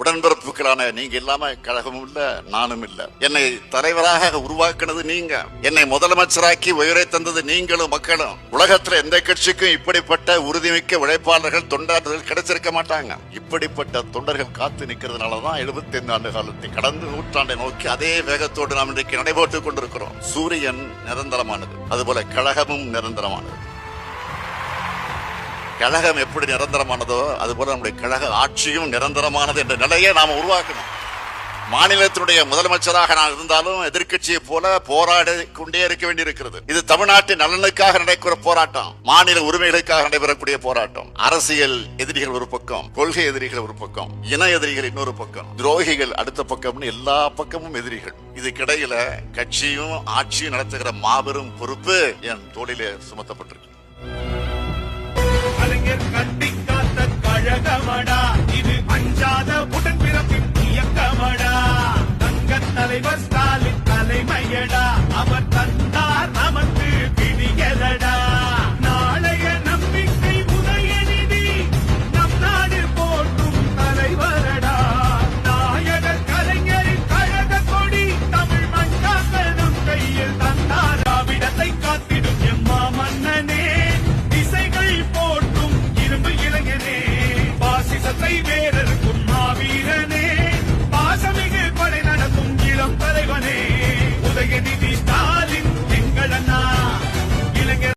உடன்பிறப்புகளான நீங்க இல்லாம கழகமும் இல்ல, நானும் இல்ல. என்னை தலைவராக உருவாக்குனது நீங்க, என்னை முதலமைச்சராக்கி உயரை தந்தது நீங்களும் மக்களும். உலகத்துல எந்த கட்சிக்கும் இப்படிப்பட்ட உறுதிமிக்க உழைப்பாளர்கள் தொண்டாளர்கள் கிடைச்சிருக்க மாட்டாங்க. இப்படிப்பட்ட தொண்டர்கள் காத்து நிற்கிறதுனாலதான் 75 ஆண்டு காலத்தை கடந்து நூற்றாண்டை நோக்கி அதே வேகத்தோடு நாம் இன்றைக்கு நடைபோட்டுக் கொண்டிருக்கிறோம். சூரியன் நிரந்தரமானது, அதுபோல கழகமும் நிரந்தரமானது. கழகம் எப்படி நிரந்தரமானதோ அதுபோல நம்முடைய கழக ஆட்சியும் நிரந்தரமானது என்ற நிலையை நாம உருவாக்கணும். மாநிலத்தினுடைய முதலமைச்சராக நான் இருந்தாலும் எதிர்கட்சியை போல போராடி கொண்டே இருக்க வேண்டியிருக்கிறது. இது தமிழ்நாட்டின் நலனுக்காக நடக்கிற போராட்டம், மாநில உரிமைகளுக்காக நடைபெறக்கூடிய போராட்டம். அரசியல் எதிரிகள் ஒரு பக்கம், கொள்கை எதிரிகள் ஒரு பக்கம், இன எதிரிகள் இன்னொரு பக்கம், துரோகிகள் அடுத்த பக்கம்னு எல்லா பக்கமும் எதிரிகள். இதுக்கிடையில கட்சியும் ஆட்சியும் நடத்துகிற மாபெரும் பொறுப்பு என் தோளிலே சுமத்தப்பட்டிருக்கு. கலைஞர் கட்டி காத்த கழகமடா, இது அஞ்சாத உடன்பிறப்பின் இயக்கமடா. தங்க தலைவர் ஸ்டாலின் தலைமையடா.